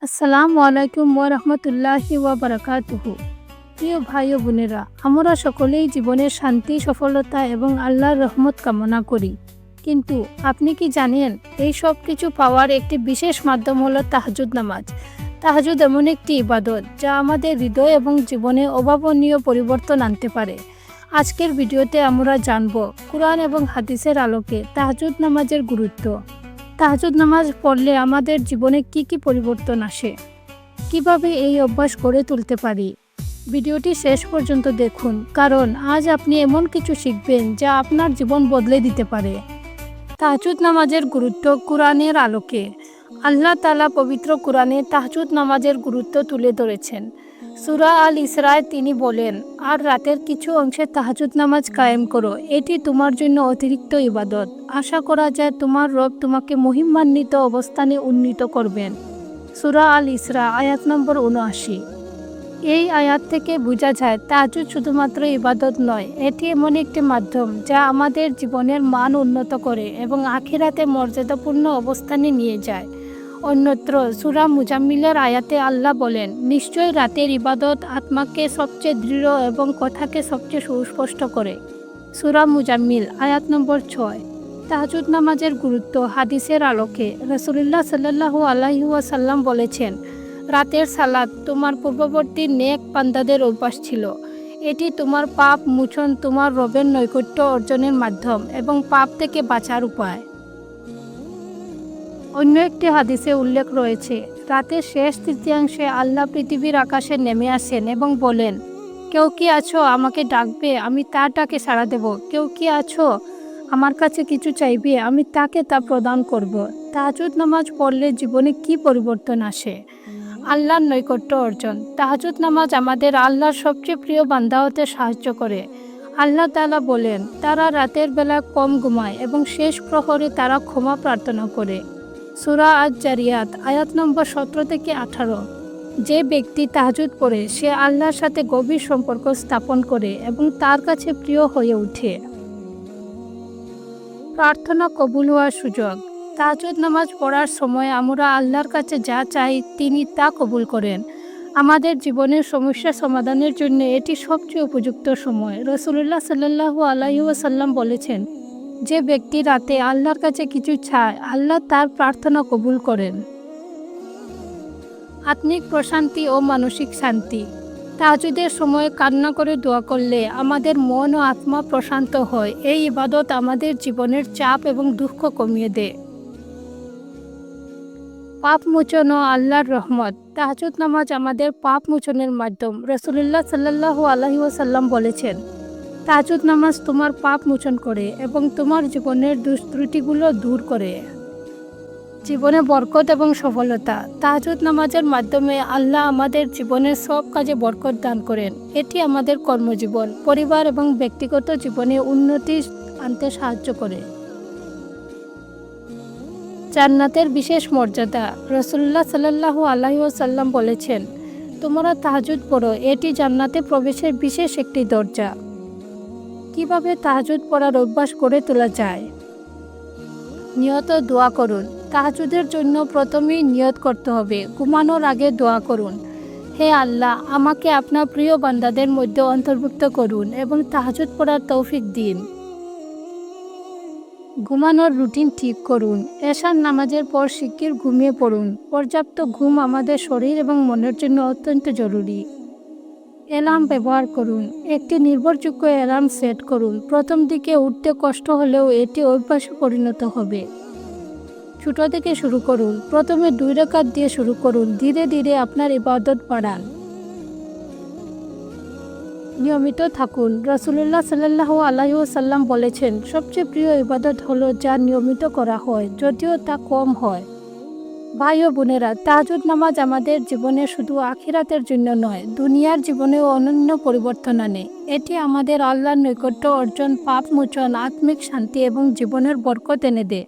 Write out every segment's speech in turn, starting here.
আসসালামু আলাইকুম ওয়া রাহমাতুল্লাহি ওয়া বারাকাতুহু। প্রিয় ভাই ও বোনেরা, আমরা সকলেই জীবনের শান্তি, সফলতা এবং আল্লাহর রহমত কামনা করি। কিন্তু আপনি কি জানেন, এই সব কিছু পাওয়ার একটি বিশেষ মাধ্যম হলো তাহাজ্জুদ নামাজ। তাহাজ্জুদ এমন একটি ইবাদত যা আমাদের হৃদয় এবং জীবনে অভাবনীয় পরিবর্তন আনতে পারে। আজকের ভিডিওতে আমরা জানব কুরআন এবং হাদিসের আলোকে তাহাজ্জুদ নামাজের গুরুত্ব। তাহাজ্জুদ নামাজ পড়লে আমাদের জীবনে কি কি পরিবর্তন আসে, কিভাবে এই অভ্যাস গড়ে তুলতে পারি। ভিডিওটি শেষ পর্যন্ত দেখুন, কারণ আজ আপনি এমন কিছু শিখবেন যা আপনার জীবন বদলে দিতে পারে। তাহাজ্জুদ নামাজের গুরুত্ব কুরআনের আলোকে। আল্লাহ তাআলা পবিত্র কুরআনে তাহাজ্জুদ নামাজের গুরুত্ব তুলে ধরেছেন। সূরা আল ইসরায় তিনি বলেন, আর রাতের কিছু অংশে তাহাজ্জুদ নামাজ কায়েম করো, এটি তোমার জন্য অতিরিক্ত ইবাদত। আশা করা যায় তোমার রব তোমাকে মহিমান্বিত অবস্থানে উন্নীত করবেন। সূরা আল ইসরা আয়াত নম্বর ৭৯। এই আয়াত থেকে বোঝা যায় তাহাজ্জুদ শুধুমাত্র ইবাদত নয়, এটি এমন একটি মাধ্যম যা আমাদের জীবনের মান উন্নত করে এবং আখিরাতে মর্যাদাপূর্ণ অবস্থানে নিয়ে যায়। অন্যত্র সূরা মুজাম্মিলের আয়াতে আল্লাহ বলেন, নিশ্চয়ই রাতের ইবাদত আত্মাকে সবচেয়ে দৃঢ় এবং কথাকে সবচেয়ে সুস্পষ্ট করে। সূরা মুজাম্মিল আয়াত নম্বর ৬। তাহাজ্জুদ নামাজের গুরুত্ব হাদিসের আলোকে। রাসূলুল্লাহ সাল্লাল্লাহু আলাইহি ওয়াসাল্লাম বলেছেন, রাতের সালাত তোমার পূর্ববর্তী নেক বান্দাদের অভ্যাস ছিল। এটি তোমার পাপ মোচন, তোমার রবের নৈকট্য অর্জনের মাধ্যম এবং পাপ থেকে বাঁচার উপায়। অন্য একটি হাদিসে উল্লেখ রয়েছে, রাতের শেষ তৃতীয়াংশে আল্লাহ পৃথিবীর আকাশে নেমে আসেন এবং বলেন, কেউ কি আছো আমাকে ডাকবে, আমি তার ডাকে সাড়া দেব। কেউ কি আছো আমার কাছে কিছু চাইবে, আমি তাকে তা প্রদান করব। তাহাজ্জুদ নামাজ পড়লে জীবনে কি পরিবর্তন আসে? আল্লাহর নৈকট্য অর্জন। তাহাজ্জুদ নামাজ আমাদের আল্লাহর সবচেয়ে প্রিয় বান্দা হতে সাহায্য করে। আল্লাহ তাআলা বলেন, তারা রাতের বেলা কম ঘুমায় এবং শেষ প্রহরে তারা ক্ষমা প্রার্থনা করে। সূরা আজ-জারিয়াত আয়াত নম্বর ১৭ থেকে ১৮। যে ব্যক্তি তাহাজ্জুদ পড়ে সে আল্লাহর সাথে গভীর সম্পর্ক স্থাপন করে এবং তার কাছে প্রিয় হয়ে ওঠে। প্রার্থনা কবুল হওয়ার সুযোগ। তাহাজ্জুদ নামাজ পড়ার সময় আমরা আল্লাহর কাছে যা চাই তিনি তা কবুল করেন। আমাদের জীবনের সমস্যা সমাধানের জন্য এটি সবচেয়ে উপযুক্ত সময়। রাসূলুল্লাহ সাল্লাল্লাহু আলাইহি ওয়াসাল্লাম বলেছেন, যে ব্যক্তি রাতে আল্লাহর কাছে কিছু চায় আল্লাহ তার প্রার্থনা কবুল করেন। আত্মিক প্রশান্তি ও মানসিক শান্তি। তাহাজ্জুদের সময় কান্না করে দোয়া করলে আমাদের মন ও আত্মা প্রশান্ত হয়। এই ইবাদত আমাদের জীবনের চাপ এবং দুঃখ কমিয়ে দেয়। পাপ মোচন ও আল্লাহর রহমত। তাহাজ্জুদ নামাজ আমাদের পাপ মোচনের মাধ্যম। রাসূলুল্লাহ সাল্লাল্লাহু আলাইহি ওয়াসাল্লাম বলেছেন, তাহাজ্জুদ নামাজ তোমার পাপ মোচন করে এবং তোমার জীবনের দুষ্ত্রুটিগুলো দূর করে। জীবনে বরকত এবং সফলতা। তাহাজ্জুদ নামাজের মাধ্যমে আল্লাহ আমাদের জীবনের সব কাজে বরকত দান করেন। এটি আমাদের কর্মজীবন, পরিবার এবং ব্যক্তিগত জীবনে উন্নতি আনতে সাহায্য করে। জান্নাতের বিশেষ মর্যাদা। রাসূলুল্লাহ সাল্লাল্লাহু আলাইহি ওয়াসাল্লাম বলেছেন, তোমরা তাহাজ্জুদ পড়ো, এটি জান্নাতে প্রবেশের বিশেষ একটি দরজা। কিভাবে তাহাজ্জুদ পড়ার অভ্যাস গড়ে তোলা যায়? নিয়ত দোয়া করুন। তাহাজ্জুদের জন্য প্রথমেই নিয়ত করতে হবে। ঘুমানোর আগে দোয়া করুন, হে আল্লাহ, আমাকে আপনার প্রিয় বান্দাদের মধ্যে অন্তর্ভুক্ত করুন এবং তাহাজ্জুদ পড়ার তৌফিক দিন। ঘুমানোর রুটিন ঠিক করুন। এশার নামাজের পর শিগগির ঘুমিয়ে পড়ুন। পর্যাপ্ত ঘুম আমাদের শরীর এবং মনের জন্য অত্যন্ত জরুরি। অ্যালার্ম ব্যবহার করুন। একটি নির্ভরযোগ্য অ্যালার্ম সেট করুন। প্রথম দিকে উঠতে কষ্ট হলেও এটি অভ্যাসে পরিণত হবে। ছোট থেকে শুরু করুন। প্রথমে 2 রাকাত দিয়ে শুরু করুন, ধীরে ধীরে আপনার ইবাদত বাড়ান। নিয়মিত থাকুন। রাসূলুল্লাহ সাল্লাল্লাহু আলাইহি ওয়াসাল্লাম বলেছেন, সবচেয়ে প্রিয় ইবাদত হলো যা নিয়মিত করা হয়, যদিও তা কম হয়। ভাই ও বোনেরা, তাহাজ্জুদ নামাজ আমাদের জীবনে শুধু আখিরাতের জন্য নয়, দুনিয়ার জীবনেও অনন্য পরিবর্তন আনে। এটি আমাদের আল্লাহর নৈকট্য অর্জন, পাপ মোচন, আত্মিক শান্তি এবং জীবনের বরকত এনে দেয়।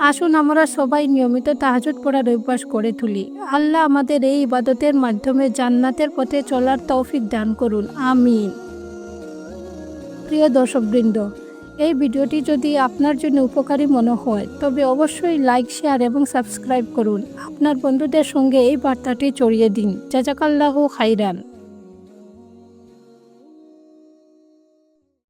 আসুন আমরা সবাই নিয়মিত তাহাজ্জুদ পড়ার অভ্যাস গড়ে তুলি। আল্লাহ আমাদের এই ইবাদতের মাধ্যমে জান্নাতের পথে চলার তৌফিক দান করুন। আমিন। প্রিয় দর্শকবৃন্দ, এই ভিডিওটি যদি আপনার জন্য উপকারী মনে হয় তবে অবশ্যই লাইক, শেয়ার এবং সাবস্ক্রাইব করুন। আপনার বন্ধুদের সঙ্গে এই বার্তাটি ছড়িয়ে দিন। জাযাকাল্লাহু খাইরান।